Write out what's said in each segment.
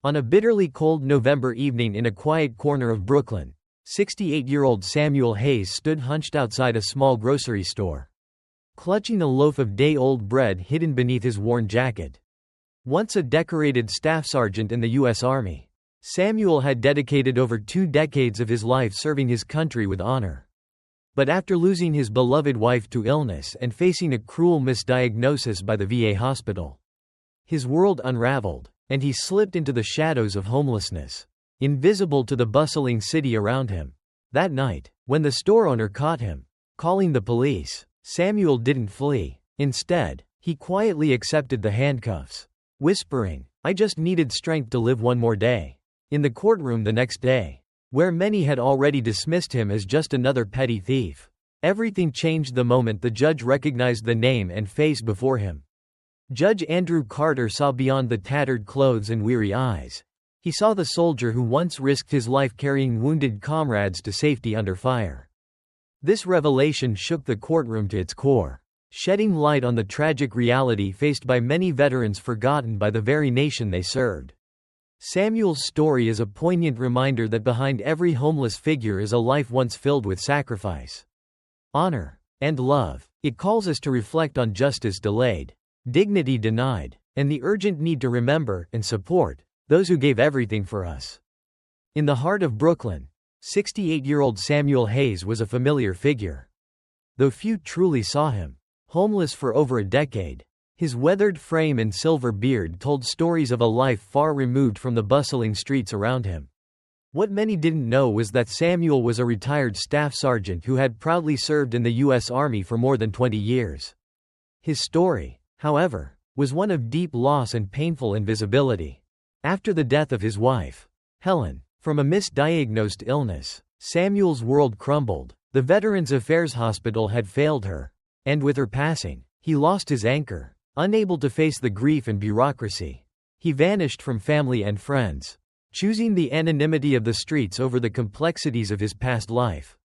On a bitterly cold November evening in a quiet corner of Brooklyn, 68-year-old Samuel Hayes stood hunched outside a small grocery store, clutching a loaf of day-old bread hidden beneath his worn jacket. Once a decorated staff sergeant in the U.S. Army, Samuel had dedicated over 2 decades of his life serving his country with honor. But after losing his beloved wife to illness and facing a cruel misdiagnosis by the VA hospital, his world unraveled, and he slipped into the shadows of homelessness, invisible to the bustling city around him. That night, when the store owner caught him, calling the police, Samuel didn't flee. Instead, he quietly accepted the handcuffs, whispering, "I just needed strength to live one more day." In the courtroom the next day, where many had already dismissed him as just another petty thief, everything changed the moment the judge recognized the name and face before him. Judge Andrew Carter saw beyond the tattered clothes and weary eyes. He saw the soldier who once risked his life carrying wounded comrades to safety under fire. This revelation shook the courtroom to its core, shedding light on the tragic reality faced by many veterans forgotten by the very nation they served. Samuel's story is a poignant reminder that behind every homeless figure is a life once filled with sacrifice, honor, and love. It calls us to reflect on justice delayed, dignity denied, and the urgent need to remember and support those who gave everything for us. In the heart of Brooklyn, 68-year-old Samuel Hayes was a familiar figure. Though few truly saw him, homeless for over a decade, his weathered frame and silver beard told stories of a life far removed from the bustling streets around him. What many didn't know was that Samuel was a retired staff sergeant who had proudly served in the U.S. Army for more than 20 years. His story, however, was one of deep loss and painful invisibility. After the death of his wife, Helen, from a misdiagnosed illness, Samuel's world crumbled. The Veterans Affairs Hospital had failed her, and with her passing, he lost his anchor. Unable to face the grief and bureaucracy, he vanished from family and friends, choosing the anonymity of the streets over the complexities of his past life.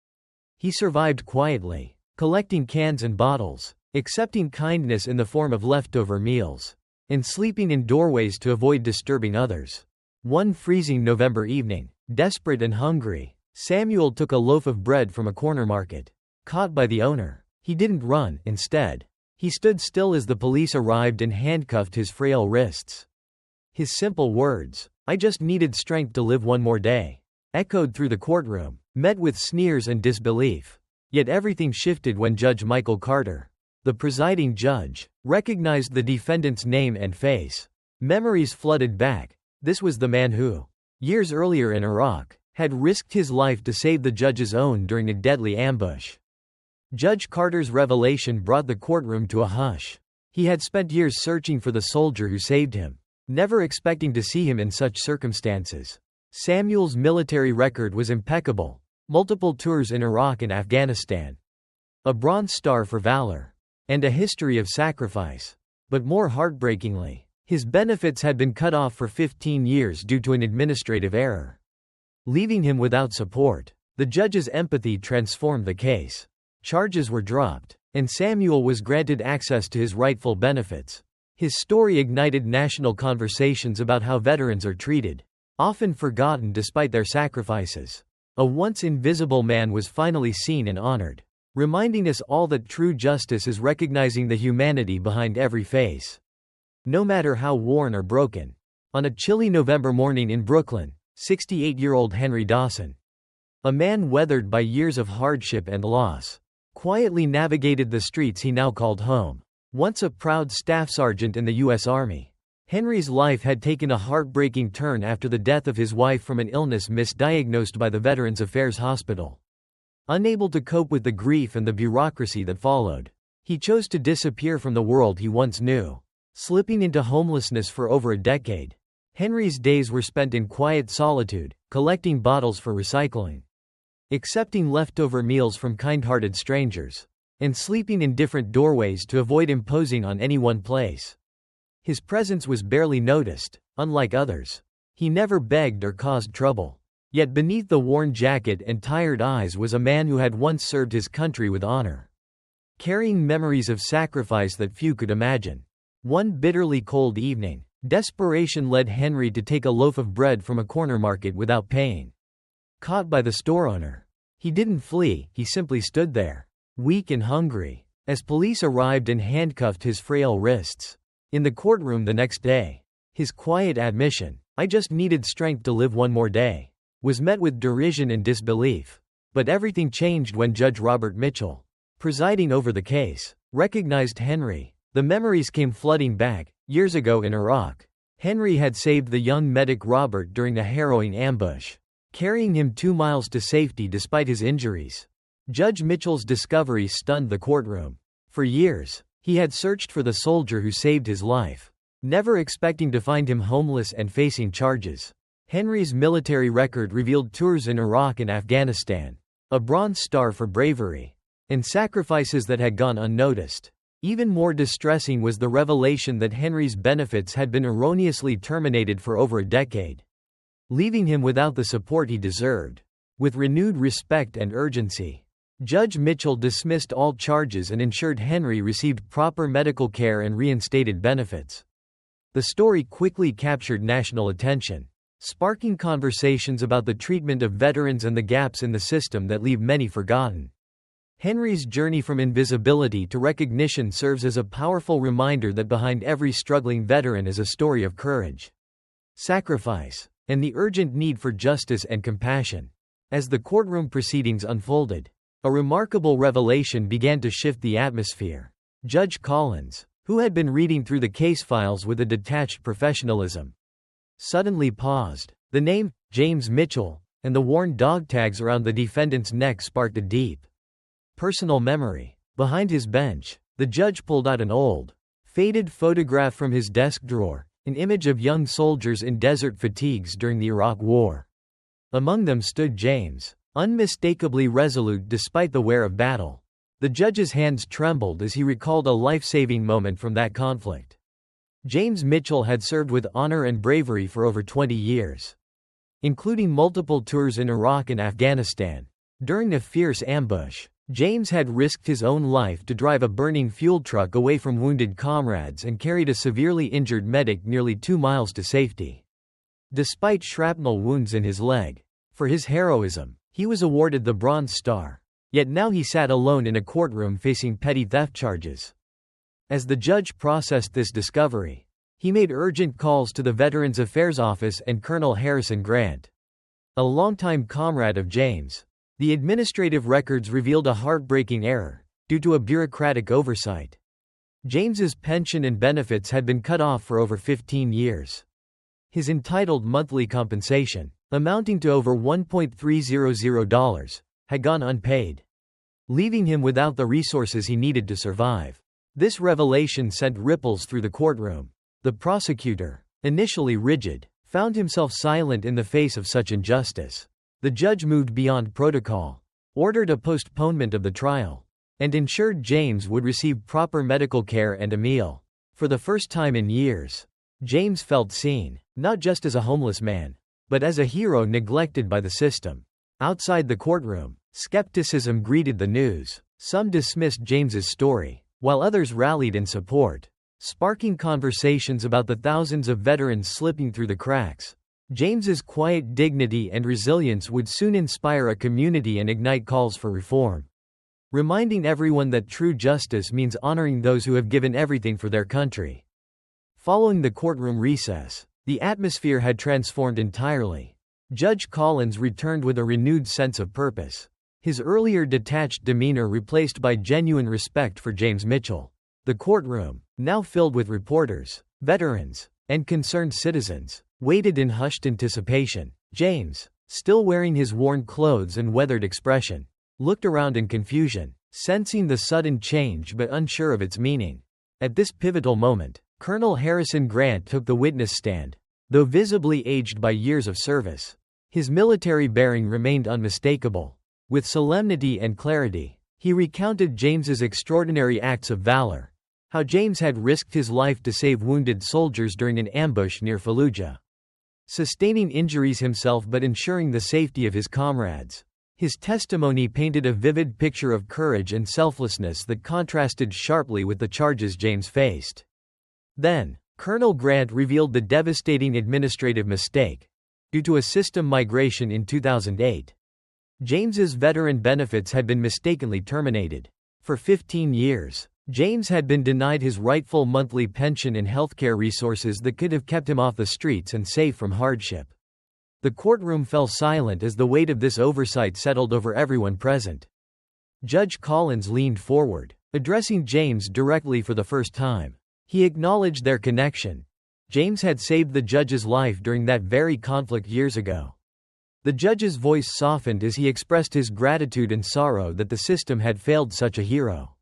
He survived quietly, collecting cans and bottles, accepting kindness in the form of leftover meals, and sleeping in doorways to avoid disturbing others. One freezing November evening, desperate and hungry, Samuel took a loaf of bread from a corner market. Caught by the owner, he didn't run. Instead, he stood still as the police arrived and handcuffed his frail wrists. His simple words, "I just needed strength to live one more day," echoed through the courtroom, met with sneers and disbelief. Yet everything shifted when Judge Michael Carter, the presiding judge, recognized the defendant's name and face. Memories flooded back. This was the man who, years earlier in Iraq, had risked his life to save the judge's own during a deadly ambush. Judge Carter's revelation brought the courtroom to a hush. He had spent years searching for the soldier who saved him, never expecting to see him in such circumstances. Samuel's military record was impeccable: multiple tours in Iraq and Afghanistan, a Bronze Star for valor, and a history of sacrifice. But more heartbreakingly, his benefits had been cut off for 15 years due to an administrative error, leaving him without support. The judge's empathy transformed the case. Charges were dropped, and Samuel was granted access to his rightful benefits. His story ignited national conversations about how veterans are treated, often forgotten despite their sacrifices. A once invisible man was finally seen and honored, reminding us all that true justice is recognizing the humanity behind every face, no matter how worn or broken. On a chilly November morning in Brooklyn, 68-year-old Henry Dawson, a man weathered by years of hardship and loss, quietly navigated the streets he now called home. Once a proud staff sergeant in the U.S. Army, Henry's life had taken a heartbreaking turn after the death of his wife from an illness misdiagnosed by the Veterans Affairs Hospital. Unable to cope with the grief and the bureaucracy that followed, he chose to disappear from the world he once knew, slipping into homelessness for over a decade. Henry's days were spent in quiet solitude, collecting bottles for recycling, accepting leftover meals from kind-hearted strangers, and sleeping in different doorways to avoid imposing on any one place. His presence was barely noticed. Unlike others, he never begged or caused trouble. Yet beneath the worn jacket and tired eyes was a man who had once served his country with honor, carrying memories of sacrifice that few could imagine. One bitterly cold evening, Desperation led Henry to take a loaf of bread from a corner market without paying. Caught by the store owner, he didn't flee, he simply stood there, weak and hungry, as police arrived and handcuffed his frail wrists. In the courtroom the next day, his quiet admission, "I just needed strength to live one more day," was met with derision and disbelief. But everything changed when Judge Robert Mitchell, presiding over the case, recognized Henry. The memories came flooding back. Years ago in Iraq, Henry had saved the young medic Robert during a harrowing ambush, carrying him 2 miles to safety despite his injuries. Judge Mitchell's discovery stunned the courtroom. For years, he had searched for the soldier who saved his life, never expecting to find him homeless and facing charges. Henry's military record revealed tours in Iraq and Afghanistan, a Bronze Star for bravery, and sacrifices that had gone unnoticed. Even more distressing was the revelation that Henry's benefits had been erroneously terminated for over a decade, leaving him without the support he deserved. With renewed respect and urgency, Judge Mitchell dismissed all charges and ensured Henry received proper medical care and reinstated benefits. The story quickly captured national attention, sparking conversations about the treatment of veterans and the gaps in the system that leave many forgotten. Henry's journey from invisibility to recognition serves as a powerful reminder that behind every struggling veteran is a story of courage, sacrifice, and the urgent need for justice and compassion. As the courtroom proceedings unfolded, a remarkable revelation began to shift the atmosphere. Judge Collins, who had been reading through the case files with a detached professionalism, suddenly paused. The name, James Mitchell, and the worn dog tags around the defendant's neck sparked a deep, personal memory. Behind his bench, the judge pulled out an old, faded photograph from his desk drawer, an image of young soldiers in desert fatigues during the Iraq War. Among them stood James, unmistakably resolute despite the wear of battle. The judge's hands trembled as he recalled a life-saving moment from that conflict. James Mitchell had served with honor and bravery for over 20 years, including multiple tours in Iraq and Afghanistan. During a fierce ambush, James had risked his own life to drive a burning fuel truck away from wounded comrades and carried a severely injured medic nearly 2 miles to safety. Despite shrapnel wounds in his leg, for his heroism, he was awarded the Bronze Star. Yet now he sat alone in a courtroom facing petty theft charges. As the judge processed this discovery, he made urgent calls to the Veterans Affairs Office and Colonel Harrison Grant, a longtime comrade of James. The administrative records revealed a heartbreaking error, due to a bureaucratic oversight. James's pension and benefits had been cut off for over 15 years. His entitled monthly compensation, amounting to over $1.300, had gone unpaid, leaving him without the resources he needed to survive. This revelation sent ripples through the courtroom. The prosecutor, initially rigid, found himself silent in the face of such injustice. The judge moved beyond protocol, ordered a postponement of the trial, and ensured James would receive proper medical care and a meal. For the first time in years, James felt seen, not just as a homeless man, but as a hero neglected by the system. Outside the courtroom, skepticism greeted the news. Some dismissed James's story, while others rallied in support, sparking conversations about the thousands of veterans slipping through the cracks. James's quiet dignity and resilience would soon inspire a community and ignite calls for reform, reminding everyone that true justice means honoring those who have given everything for their country. Following the courtroom recess, the atmosphere had transformed entirely. Judge Collins returned with a renewed sense of purpose, his earlier detached demeanor replaced by genuine respect for James Mitchell. The courtroom, now filled with reporters, veterans, and concerned citizens, waited in hushed anticipation. James, still wearing his worn clothes and weathered expression, looked around in confusion, sensing the sudden change but unsure of its meaning. At this pivotal moment, Colonel Harrison Grant took the witness stand. Though visibly aged by years of service, his military bearing remained unmistakable. With solemnity and clarity, he recounted James's extraordinary acts of valor, how James had risked his life to save wounded soldiers during an ambush near Fallujah, sustaining injuries himself but ensuring the safety of his comrades. His testimony painted a vivid picture of courage and selflessness that contrasted sharply with the charges James faced. Then, Colonel Grant revealed the devastating administrative mistake. Due to a system migration in 2008, James's veteran benefits had been mistakenly terminated. For 15 years, James had been denied his rightful monthly pension and healthcare resources that could have kept him off the streets and safe from hardship. The courtroom fell silent as the weight of this oversight settled over everyone present. Judge Collins leaned forward, addressing James directly for the first time. He acknowledged their connection. James had saved the judge's life during that very conflict years ago. The judge's voice softened as he expressed his gratitude and sorrow that the system had failed such a hero.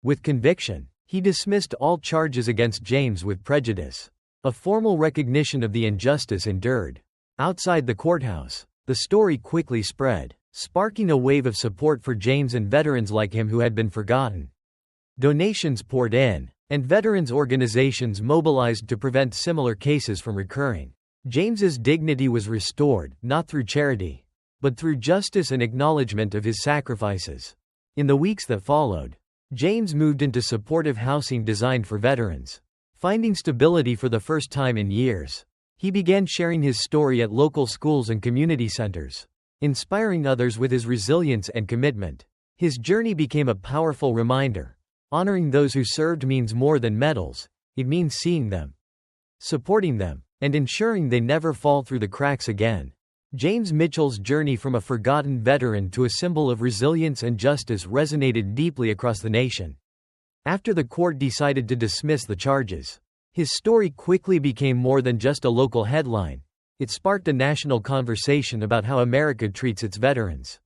With conviction, he dismissed all charges against James with prejudice. A formal recognition of the injustice endured. Outside the courthouse, the story quickly spread, sparking a wave of support for James and veterans like him who had been forgotten. Donations poured in, and veterans organizations mobilized to prevent similar cases from recurring. James's dignity was restored, not through charity, but through justice and acknowledgement of his sacrifices. In the weeks that followed, James moved into supportive housing designed for veterans. Finding stability for the first time in years, he began sharing his story at local schools and community centers, inspiring others with his resilience and commitment. His journey became a powerful reminder. Honoring those who served means more than medals, it means seeing them, supporting them, and ensuring they never fall through the cracks again. James Mitchell's journey from a forgotten veteran to a symbol of resilience and justice resonated deeply across the nation. After the court decided to dismiss the charges, his story quickly became more than just a local headline. It sparked a national conversation about how America treats its veterans,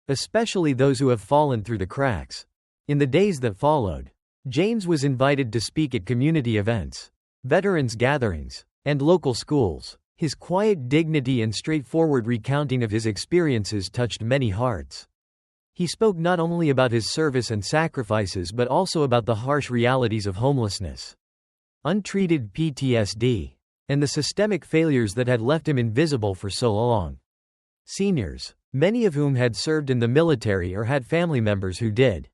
especially those who have fallen through the cracks. In the days that followed, James was invited to speak at community events, veterans gatherings, and local schools. His quiet dignity and straightforward recounting of his experiences touched many hearts. He spoke not only about his service and sacrifices but also about the harsh realities of homelessness, untreated PTSD, and the systemic failures that had left him invisible for so long. Seniors, many of whom had served in the military or had family members who did,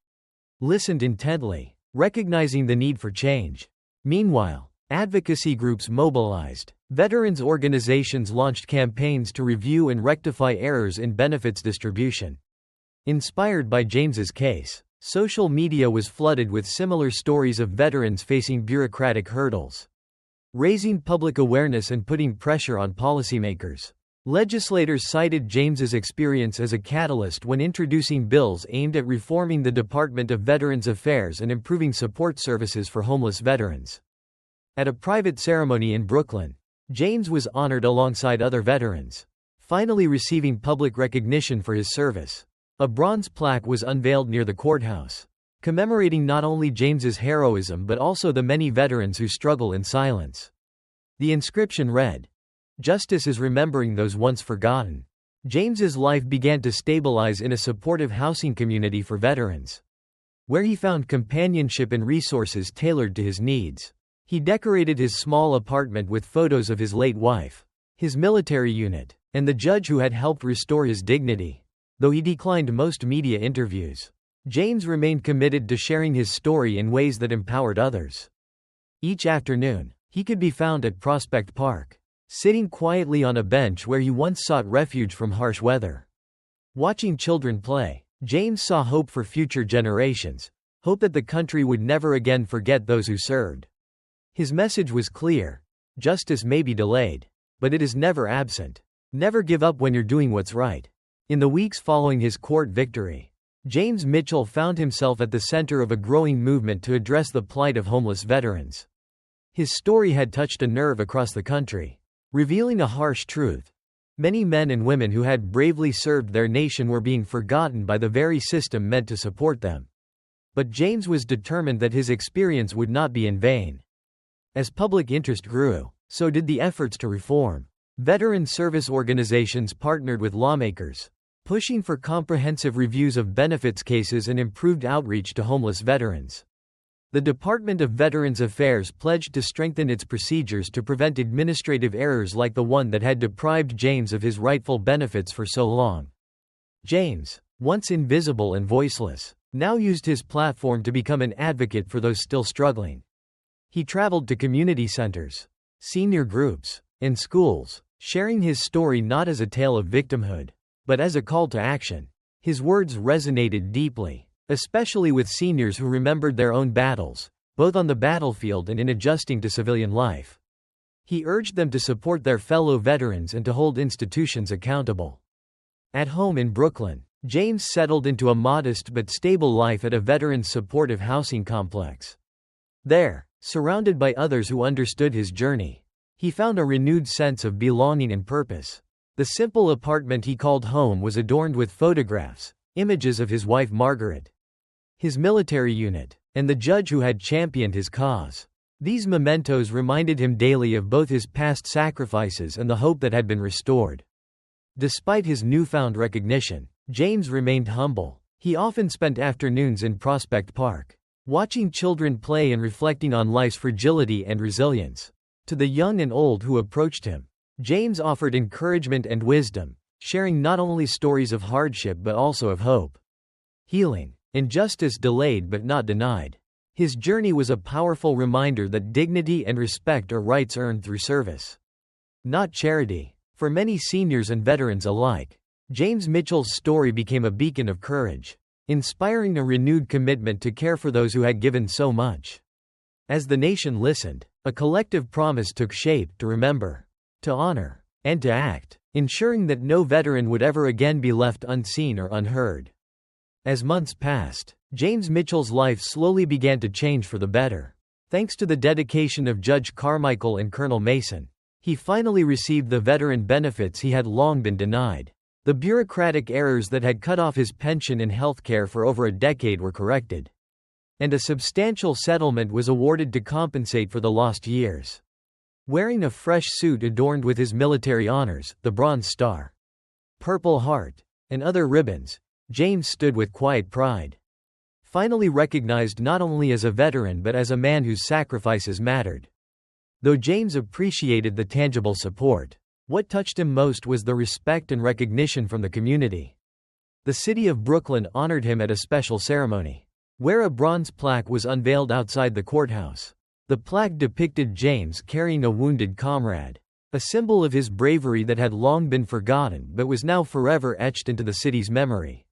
listened intently, recognizing the need for change. Meanwhile, advocacy groups mobilized. Veterans organizations launched campaigns to review and rectify errors in benefits distribution. Inspired by James's case, social media was flooded with similar stories of veterans facing bureaucratic hurdles, raising public awareness and putting pressure on policymakers. Legislators cited James's experience as a catalyst when introducing bills aimed at reforming the Department of Veterans Affairs and improving support services for homeless veterans. At a private ceremony in Brooklyn, James was honored alongside other veterans, finally receiving public recognition for his service. A bronze plaque was unveiled near the courthouse, commemorating not only James's heroism but also the many veterans who struggle in silence. The inscription read, "Justice is remembering those once forgotten." James's life began to stabilize in a supportive housing community for veterans, where he found companionship and resources tailored to his needs. He decorated his small apartment with photos of his late wife, his military unit, and the judge who had helped restore his dignity. Though he declined most media interviews, James remained committed to sharing his story in ways that empowered others. Each afternoon, he could be found at Prospect Park, sitting quietly on a bench where he once sought refuge from harsh weather. Watching children play, James saw hope for future generations, hope that the country would never again forget those who served. His message was clear: justice may be delayed, but it is never absent. Never give up when you're doing what's right. In the weeks following his court victory, James Mitchell found himself at the center of a growing movement to address the plight of homeless veterans. His story had touched a nerve across the country, revealing a harsh truth. Many men and women who had bravely served their nation were being forgotten by the very system meant to support them. But James was determined that his experience would not be in vain. As public interest grew, so did the efforts to reform. Veteran service organizations partnered with lawmakers, pushing for comprehensive reviews of benefits cases and improved outreach to homeless veterans. The Department of Veterans Affairs pledged to strengthen its procedures to prevent administrative errors like the one that had deprived James of his rightful benefits for so long. James, once invisible and voiceless, now used his platform to become an advocate for those still struggling. He traveled to community centers, senior groups, and schools, sharing his story not as a tale of victimhood, but as a call to action. His words resonated deeply, especially with seniors who remembered their own battles, both on the battlefield and in adjusting to civilian life. He urged them to support their fellow veterans and to hold institutions accountable. At home in Brooklyn, James settled into a modest but stable life at a veterans' supportive housing complex. There, surrounded by others who understood his journey, he found a renewed sense of belonging and purpose. The simple apartment he called home was adorned with photographs, images of his wife Margaret, his military unit, and the judge who had championed his cause. These mementos reminded him daily of both his past sacrifices and the hope that had been restored. Despite his newfound recognition, James remained humble. He often spent afternoons in Prospect Park, watching children play and reflecting on life's fragility and resilience. To the young and old who approached him, James offered encouragement and wisdom, sharing not only stories of hardship but also of hope, healing, and justice delayed but not denied. His journey was a powerful reminder that dignity and respect are rights earned through service, not charity. For many seniors and veterans alike, James Mitchell's story became a beacon of courage, inspiring a renewed commitment to care for those who had given so much. As the nation listened, a collective promise took shape: to remember, to honor, and to act, ensuring that no veteran would ever again be left unseen or unheard. As months passed, James Mitchell's life slowly began to change for the better. Thanks to the dedication of Judge Carmichael and Colonel Mason, he finally received the veteran benefits he had long been denied. The bureaucratic errors that had cut off his pension and health care for over a decade were corrected, and a substantial settlement was awarded to compensate for the lost years. Wearing a fresh suit adorned with his military honors, the Bronze Star, Purple Heart, and other ribbons, James stood with quiet pride, finally recognized not only as a veteran but as a man whose sacrifices mattered. Though James appreciated the tangible support, what touched him most was the respect and recognition from the community. The city of Brooklyn honored him at a special ceremony, where a bronze plaque was unveiled outside the courthouse. The plaque depicted James carrying a wounded comrade, a symbol of his bravery that had long been forgotten but was now forever etched into the city's memory.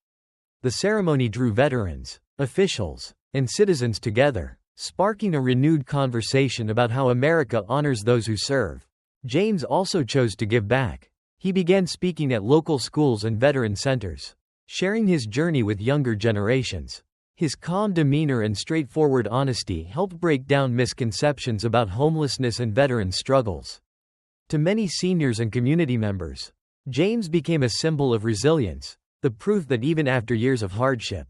The ceremony drew veterans, officials, and citizens together, sparking a renewed conversation about how America honors those who serve. James also chose to give back. He began speaking at local schools and veteran centers, sharing his journey with younger generations. His calm demeanor and straightforward honesty helped break down misconceptions about homelessness and veteran struggles. To many seniors and community members, James became a symbol of resilience, the proof that even after years of hardship,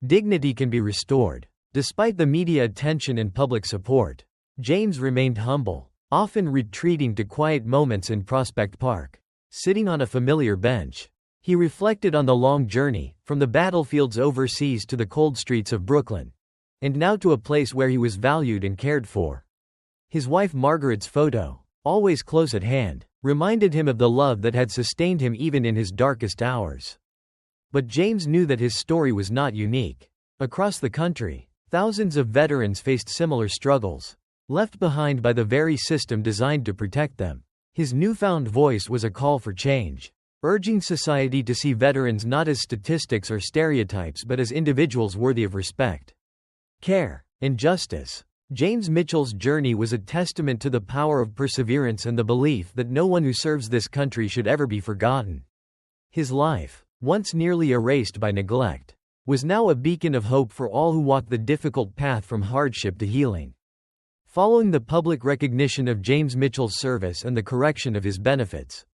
dignity can be restored. Despite the media attention and public support, James remained humble, often retreating to quiet moments in Prospect Park. Sitting on a familiar bench, he reflected on the long journey, from the battlefields overseas to the cold streets of Brooklyn, and now to a place where he was valued and cared for. His wife Margaret's photo, always close at hand, reminded him of the love that had sustained him even in his darkest hours. But James knew that his story was not unique. Across the country, thousands of veterans faced similar struggles, left behind by the very system designed to protect them. His newfound voice was a call for change, urging society to see veterans not as statistics or stereotypes but as individuals worthy of respect, care, and justice. James Mitchell's journey was a testament to the power of perseverance and the belief that no one who serves this country should ever be forgotten. His life, once nearly erased by neglect, was now a beacon of hope for all who walk the difficult path from hardship to healing. Following the public recognition of James Mitchell's service and the correction of his benefits,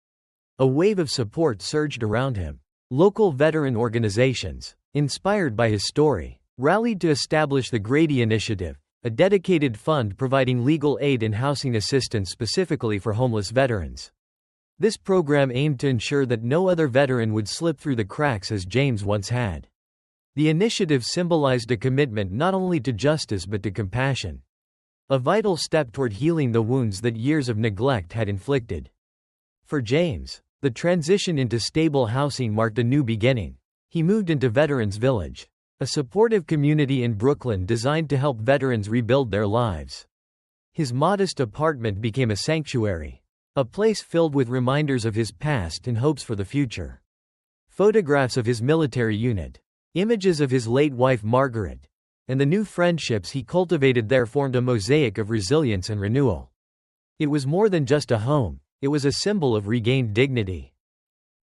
a wave of support surged around him. Local veteran organizations, inspired by his story, rallied to establish the Grady Initiative, a dedicated fund providing legal aid and housing assistance specifically for homeless veterans. This program aimed to ensure that no other veteran would slip through the cracks as James once had. The initiative symbolized a commitment not only to justice but to compassion, a vital step toward healing the wounds that years of neglect had inflicted. For James, the transition into stable housing marked a new beginning. He moved into Veterans Village, a supportive community in Brooklyn designed to help veterans rebuild their lives. His modest apartment became a sanctuary, a place filled with reminders of his past and hopes for the future. Photographs of his military unit, images of his late wife Margaret, and the new friendships he cultivated there formed a mosaic of resilience and renewal. It was more than just a home, it was a symbol of regained dignity.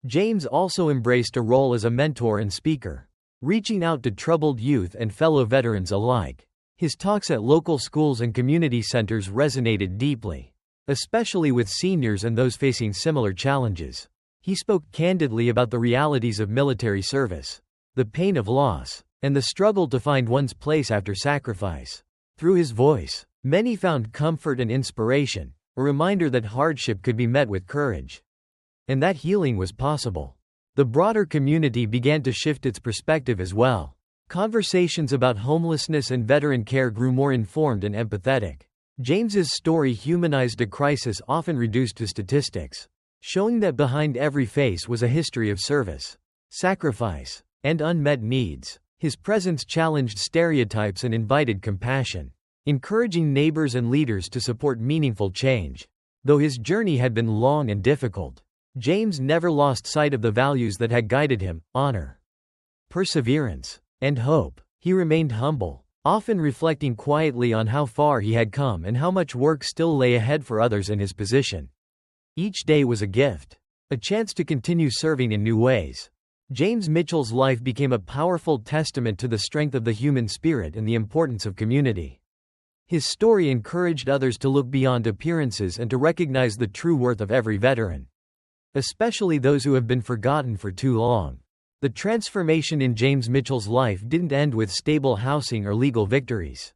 James also embraced a role as a mentor and speaker, reaching out to troubled youth and fellow veterans alike. His talks at local schools and community centers resonated deeply, especially with seniors and those facing similar challenges. He spoke candidly about the realities of military service, the pain of loss, and the struggle to find one's place after sacrifice. Through his voice, many found comfort and inspiration, a reminder that hardship could be met with courage, and that healing was possible. The broader community began to shift its perspective as well. Conversations about homelessness and veteran care grew more informed and empathetic. James's story humanized a crisis often reduced to statistics, showing that behind every face was a history of service, sacrifice, and unmet needs. His presence challenged stereotypes and invited compassion, encouraging neighbors and leaders to support meaningful change. Though his journey had been long and difficult, James never lost sight of the values that had guided him: honor, perseverance, and hope. He remained humble, often reflecting quietly on how far he had come and how much work still lay ahead for others in his position. Each day was a gift, a chance to continue serving in new ways. James Mitchell's life became a powerful testament to the strength of the human spirit and the importance of community. His story encouraged others to look beyond appearances and to recognize the true worth of every veteran, especially those who have been forgotten for too long. The transformation in James Mitchell's life didn't end with stable housing or legal victories.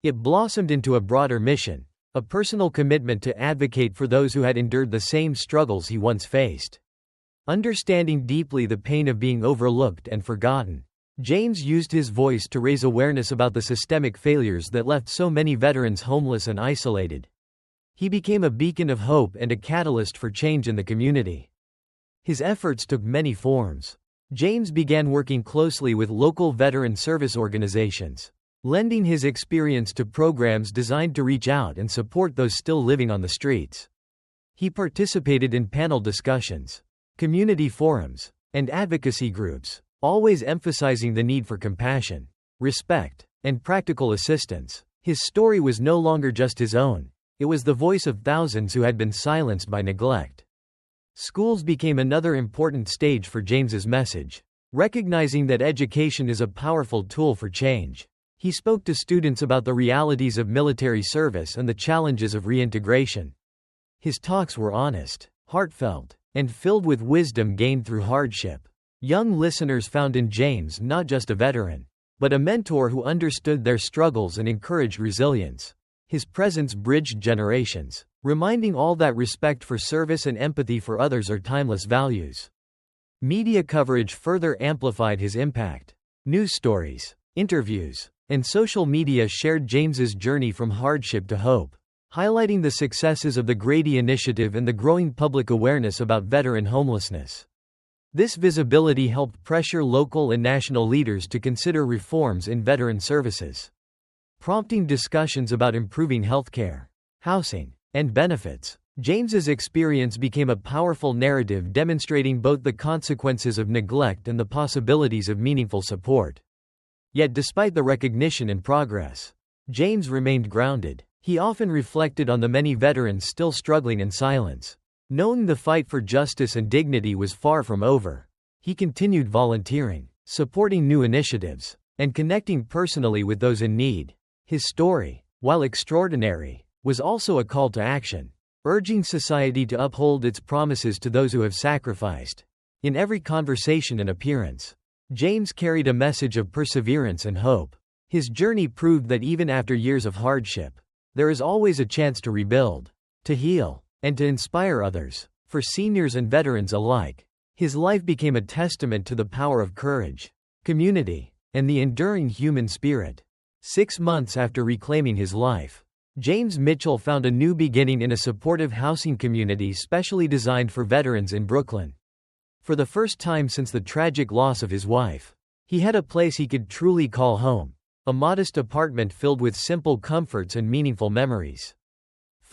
It blossomed into a broader mission, a personal commitment to advocate for those who had endured the same struggles he once faced. Understanding deeply the pain of being overlooked and forgotten, James used his voice to raise awareness about the systemic failures that left so many veterans homeless and isolated. He became a beacon of hope and a catalyst for change in the community. His efforts took many forms. James began working closely with local veteran service organizations, lending his experience to programs designed to reach out and support those still living on the streets. He participated in panel discussions, community forums, and advocacy groups, always emphasizing the need for compassion, respect, and practical assistance. His story was no longer just his own, it was the voice of thousands who had been silenced by neglect. Schools became another important stage for James's message. Recognizing that education is a powerful tool for change, he spoke to students about the realities of military service and the challenges of reintegration. His talks were honest, heartfelt, and filled with wisdom gained through hardship. Young listeners found in James not just a veteran, but a mentor who understood their struggles and encouraged resilience. His presence bridged generations, reminding all that respect for service and empathy for others are timeless values. Media coverage further amplified his impact. News stories, interviews, and social media shared James's journey from hardship to hope, highlighting the successes of the Grady Initiative and the growing public awareness about veteran homelessness. This visibility helped pressure local and national leaders to consider reforms in veteran services, prompting discussions about improving healthcare, housing, and benefits. James's experience became a powerful narrative demonstrating both the consequences of neglect and the possibilities of meaningful support. Yet despite the recognition and progress, James remained grounded. He often reflected on the many veterans still struggling in silence. Knowing the fight for justice and dignity was far from over, he continued volunteering, supporting new initiatives, and connecting personally with those in need. His story, while extraordinary, was also a call to action, urging society to uphold its promises to those who have sacrificed. In every conversation and appearance, James carried a message of perseverance and hope. His journey proved that even after years of hardship, there is always a chance to rebuild, to heal, and to inspire others. For seniors and veterans alike, his life became a testament to the power of courage, community, and the enduring human spirit. 6 months after reclaiming his life, James Mitchell found a new beginning in a supportive housing community specially designed for veterans in Brooklyn. For the first time since the tragic loss of his wife, he had a place he could truly call home, a modest apartment filled with simple comforts and meaningful memories.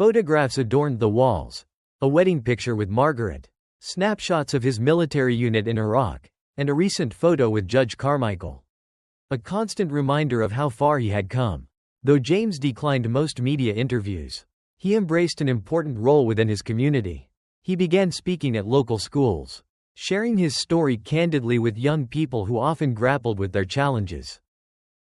Photographs adorned the walls: a wedding picture with Margaret, snapshots of his military unit in Iraq, and a recent photo with Judge Carmichael. A constant reminder of how far he had come. Though James declined most media interviews, he embraced an important role within his community. He began speaking at local schools, sharing his story candidly with young people who often grappled with their challenges.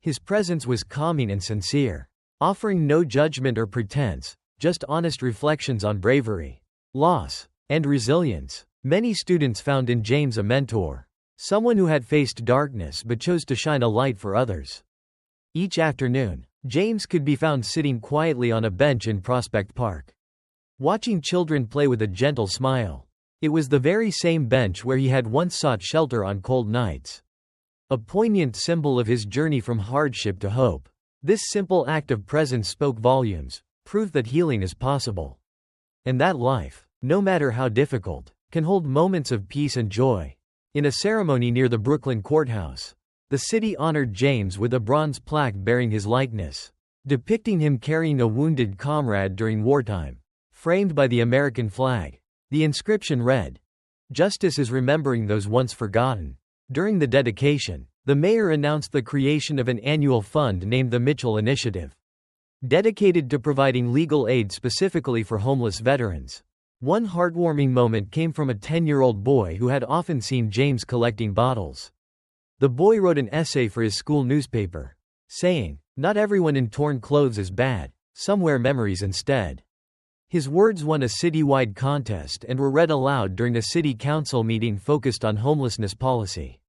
His presence was calming and sincere, offering no judgment or pretense, just honest reflections on bravery, loss, and resilience. Many students found in James a mentor, someone who had faced darkness but chose to shine a light for others. Each afternoon, James could be found sitting quietly on a bench in Prospect Park, watching children play with a gentle smile. It was the very same bench where he had once sought shelter on cold nights. A poignant symbol of his journey from hardship to hope. This simple act of presence spoke volumes, proof that healing is possible. And that life, no matter how difficult, can hold moments of peace and joy. In a ceremony near the Brooklyn courthouse, the city honored James with a bronze plaque bearing his likeness, depicting him carrying a wounded comrade during wartime, framed by the American flag. The inscription read, "Justice is remembering those once forgotten." During the dedication, the mayor announced the creation of an annual fund named the Mitchell Initiative, dedicated to providing legal aid specifically for homeless veterans. One heartwarming moment came from a 10-year-old boy who had often seen James collecting bottles. The boy wrote an essay for his school newspaper, saying, "Not everyone in torn clothes is bad, some wear memories instead." His words won a citywide contest and were read aloud during a city council meeting focused on homelessness policy,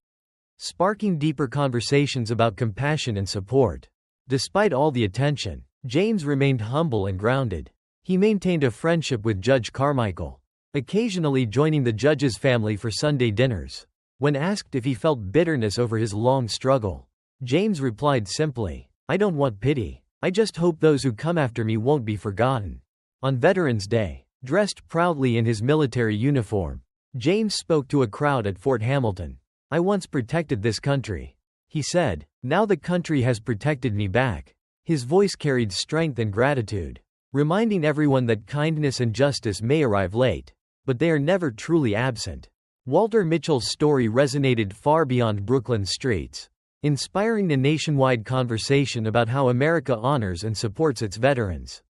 sparking deeper conversations about compassion and support. Despite all the attention, James remained humble and grounded. He maintained a friendship with Judge Carmichael, occasionally joining the judge's family for Sunday dinners. When asked if he felt bitterness over his long struggle, James replied simply, "I don't want pity. I just hope those who come after me won't be forgotten." On Veterans Day, dressed proudly in his military uniform, James spoke to a crowd at Fort Hamilton. "I once protected this country," he said. "Now the country has protected me back." His voice carried strength and gratitude, reminding everyone that kindness and justice may arrive late, but they are never truly absent. Walter Mitchell's story resonated far beyond Brooklyn's streets, inspiring a nationwide conversation about how America honors and supports its veterans.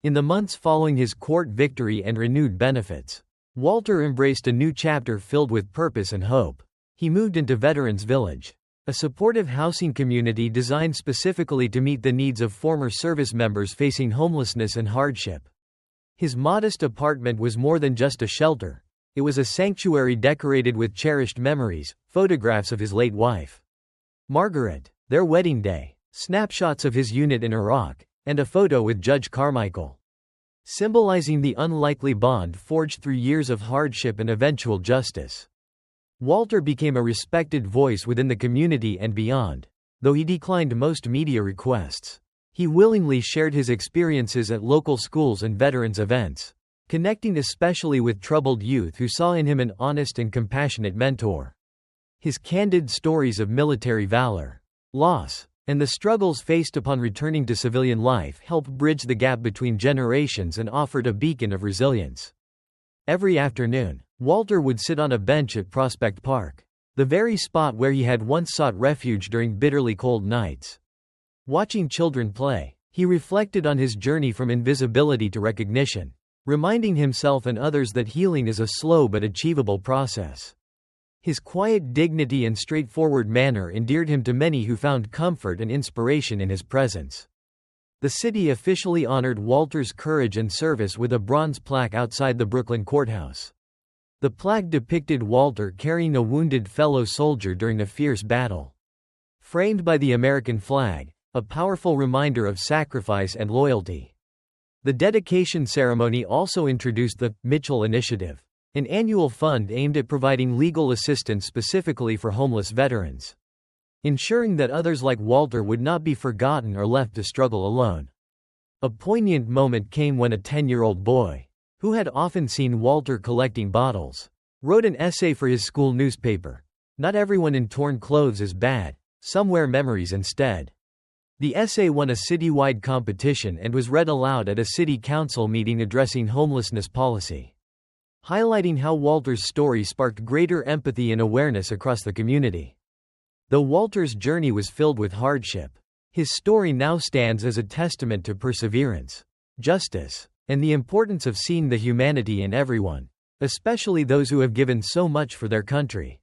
In the months following his court victory and renewed benefits, Walter embraced a new chapter filled with purpose and hope. He moved into Veterans Village, a supportive housing community designed specifically to meet the needs of former service members facing homelessness and hardship. His modest apartment was more than just a shelter. It was a sanctuary decorated with cherished memories, photographs of his late wife, Margaret, their wedding day, snapshots of his unit in Iraq, and a photo with Judge Carmichael, symbolizing the unlikely bond forged through years of hardship and eventual justice. Walter became a respected voice within the community and beyond. Though he declined most media requests, he willingly shared his experiences at local schools and veterans events, connecting especially with troubled youth who saw in him an honest and compassionate mentor. His candid stories of military valor, loss, and the struggles faced upon returning to civilian life helped bridge the gap between generations and offered a beacon of resilience. Every afternoon, Walter would sit on a bench at Prospect Park, the very spot where he had once sought refuge during bitterly cold nights. Watching children play, he reflected on his journey from invisibility to recognition, reminding himself and others that healing is a slow but achievable process. His quiet dignity and straightforward manner endeared him to many who found comfort and inspiration in his presence. The city officially honored Walter's courage and service with a bronze plaque outside the Brooklyn courthouse. The plaque depicted Walter carrying a wounded fellow soldier during a fierce battle, framed by the American flag, a powerful reminder of sacrifice and loyalty. The dedication ceremony also introduced the Mitchell Initiative, an annual fund aimed at providing legal assistance specifically for homeless veterans, ensuring that others like Walter would not be forgotten or left to struggle alone. A poignant moment came when a 10-year-old boy, who had often seen Walter collecting bottles, wrote an essay for his school newspaper. "Not everyone in torn clothes is bad, some wear memories instead." The essay won a citywide competition and was read aloud at a city council meeting addressing homelessness policy, highlighting how Walter's story sparked greater empathy and awareness across the community. Though Walter's journey was filled with hardship, his story now stands as a testament to perseverance, justice, and the importance of seeing the humanity in everyone, especially those who have given so much for their country.